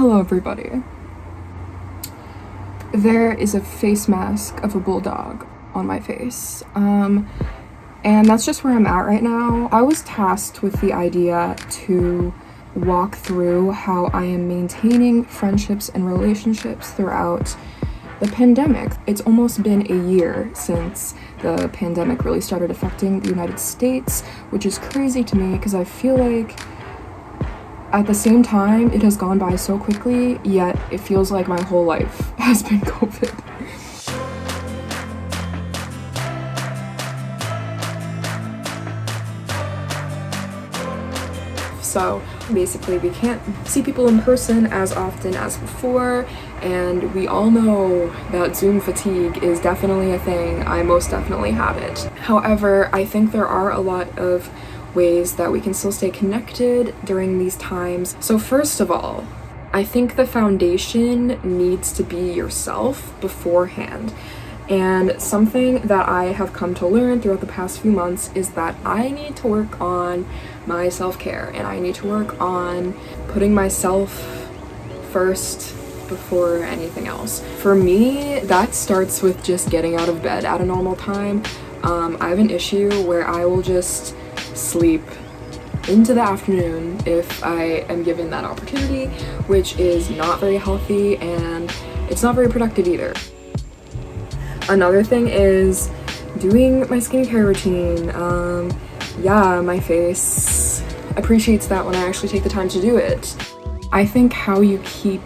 Hello, everybody. There is a face mask of a bulldog on my face. And that's just where I'm at right now. I was tasked with the idea to walk through how I am maintaining friendships and relationships throughout the pandemic. It's almost been a year since the pandemic really started affecting the United States, which is crazy to me because I feel like at the same time, it has gone by so quickly, yet it feels like my whole life has been COVID. So basically, we can't see people in person as often as before, and we all know that Zoom fatigue is definitely a thing. I most definitely have it. However, I think there are a lot of ways that we can still stay connected during these times. So first of all, I think the foundation needs to be yourself beforehand. And something that I have come to learn throughout the past few months is that I need to work on my self-care, and I need to work on putting myself first before anything else. For me, that starts with just getting out of bed at a normal time. I have an issue where I will just sleep into the afternoon if I am given that opportunity, which is not very healthy and it's not very productive either. Another thing is doing my skincare routine. My face appreciates that when I actually take the time to do it. I think how you keep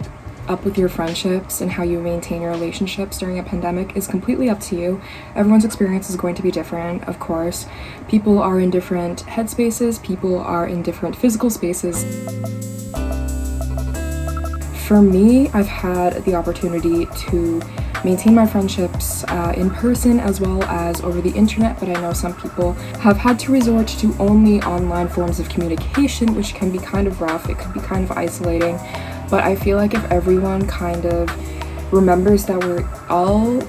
up with your friendships and how you maintain your relationships during a pandemic is completely up to you. Everyone's experience is going to be different, of course. People are in different headspaces, people are in different physical spaces. For me, I've had the opportunity to maintain my friendships in person as well as over the internet, but I know some people have had to resort to only online forms of communication, which can be kind of rough. It could be kind of isolating. But I feel like if everyone kind of remembers that we're all,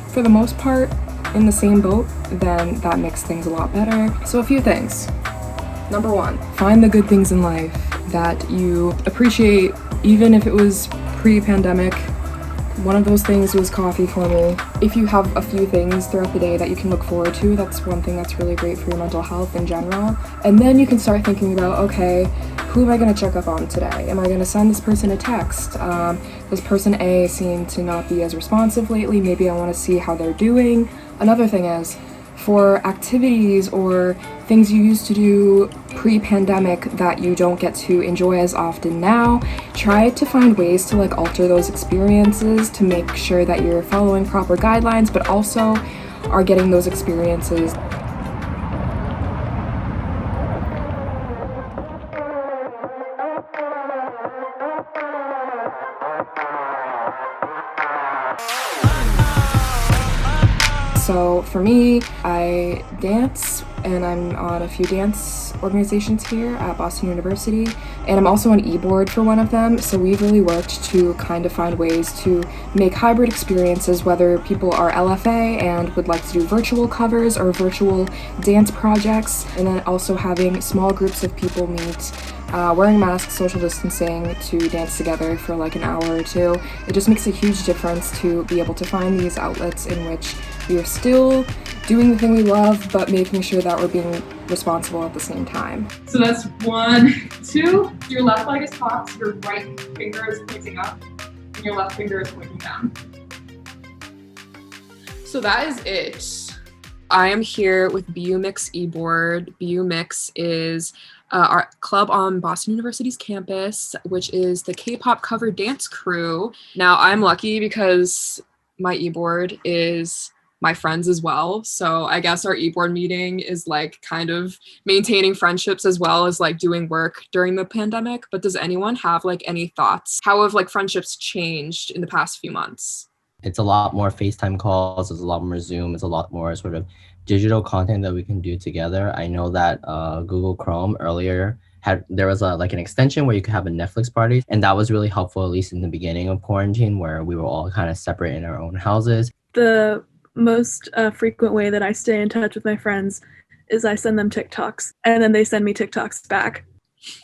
for the most part, in the same boat, then that makes things a lot better. So a few things. Number one, find the good things in life that you appreciate, even if it was pre-pandemic. One of those things was coffee for me. If you have a few things throughout the day that you can look forward to, that's one thing that's really great for your mental health in general. And then you can start thinking about, okay, who am I going to check up on today? Am I going to send this person a text? Does person A seem to not be as responsive lately? Maybe I want to see how they're doing. Another thing is, for activities or things you used to do pre-pandemic that you don't get to enjoy as often now, try to find ways to alter those experiences to make sure that you're following proper guidelines, but also are getting those experiences. So for me, I dance, and I'm on a few dance organizations here at Boston University, and I'm also on eBoard for one of them. So we've really worked to kind of find ways to make hybrid experiences, whether people are LFA and would like to do virtual covers or virtual dance projects, and then also having small groups of people meet, wearing masks, social distancing, to dance together for an hour or two. It just makes a huge difference to be able to find these outlets in which we are still doing the thing we love, but making sure that we're being responsible at the same time. So that's 1, 2. Your left leg is cocked, your right finger is pointing up, and your left finger is pointing down. So that is it. I am here with BU Mix eBoard. BU Mix is our club on Boston University's campus, which is the K-pop cover dance crew. Now, I'm lucky because my eBoard is my friends as well. So I guess our eBoard meeting is kind of maintaining friendships as well as doing work during the pandemic. But does anyone have any thoughts? How have friendships changed in the past few months? It's a lot more FaceTime calls, it's a lot more Zoom, it's a lot more sort of digital content that we can do together. I know that Google Chrome earlier there was an extension where you could have a Netflix party, and that was really helpful, at least in the beginning of quarantine, where we were all kind of separate in our own houses. The most frequent way that I stay in touch with my friends is I send them TikToks, and then they send me TikToks back.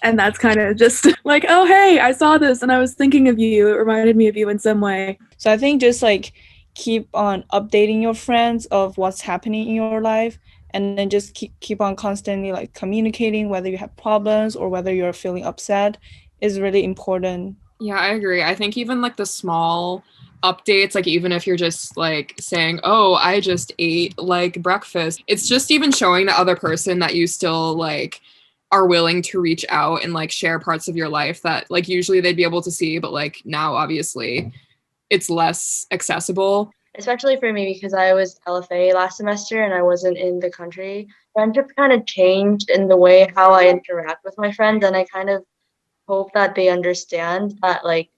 And that's kind of just like, oh, hey, I saw this and I was thinking of you. It reminded me of you in some way. So I think just like keep on updating your friends of what's happening in your life, and then just keep on constantly like communicating whether you have problems or whether you're feeling upset is really important. Yeah, I agree. I think even like the small updates, like even if you're just like saying, oh, I just ate like breakfast, it's just even showing the other person that you still like are willing to reach out and like share parts of your life that like usually they'd be able to see, but like now obviously it's less accessible. Especially for me, because I was LFA last semester and I wasn't in the country. Friendship kind of changed in the way how I interact with my friends, and I kind of hope that they understand that like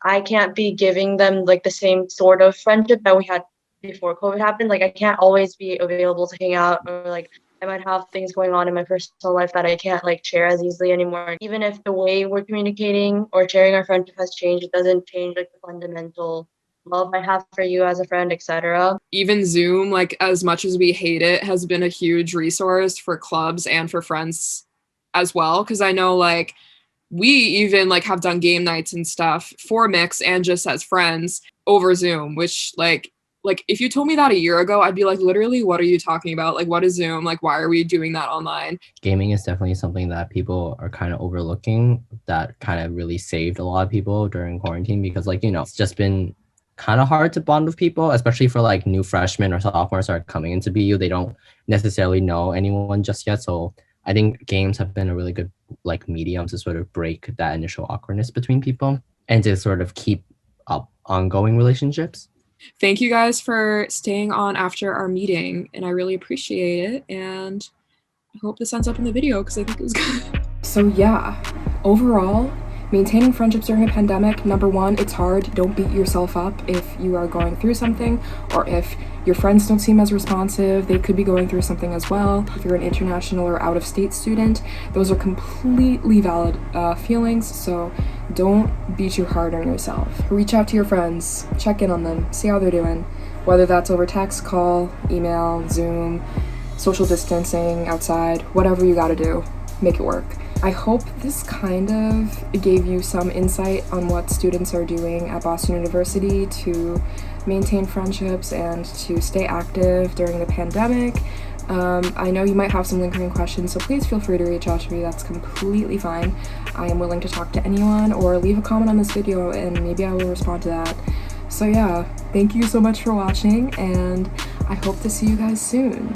I can't be giving them like the same sort of friendship that we had before COVID happened. Like I can't always be available to hang out, or like I might have things going on in my personal life that I can't like share as easily anymore. Even if the way we're communicating or sharing our friendship has changed, it doesn't change like the fundamental love I have for you as a friend, etc. Even Zoom, like as much as we hate it, has been a huge resource for clubs and for friends as well. Cause I know like we even like have done game nights and stuff for Mix and just as friends over Zoom, which like if you told me that a year ago, I'd be like, literally, what are you talking about? Like, what is Zoom? Like, why are we doing that online? Gaming is definitely something that people are kind of overlooking, that kind of really saved a lot of people during quarantine, because like, you know, it's just been kind of hard to bond with people, especially for like new freshmen or sophomores that are coming into BU. They don't necessarily know anyone just yet. So I think games have been a really good like medium to sort of break that initial awkwardness between people and to sort of keep up ongoing relationships. Thank you guys for staying on after our meeting, and I really appreciate it. And I hope this ends up in the video because I think it was good. So yeah, overall, maintaining friendships during a pandemic, number one, it's hard. Don't beat yourself up if you are going through something, or if your friends don't seem as responsive, they could be going through something as well. If you're an international or out-of-state student, those are completely valid feelings, so don't be too hard on yourself. Reach out to your friends, check in on them, see how they're doing, whether that's over text, call, email, Zoom, social distancing, outside, whatever you gotta do, make it work. I hope this kind of gave you some insight on what students are doing at Boston University to maintain friendships and to stay active during the pandemic. I know you might have some lingering questions, so please feel free to reach out to me. That's completely fine. I am willing to talk to anyone, or leave a comment on this video and maybe I will respond to that. So yeah, thank you so much for watching, and I hope to see you guys soon.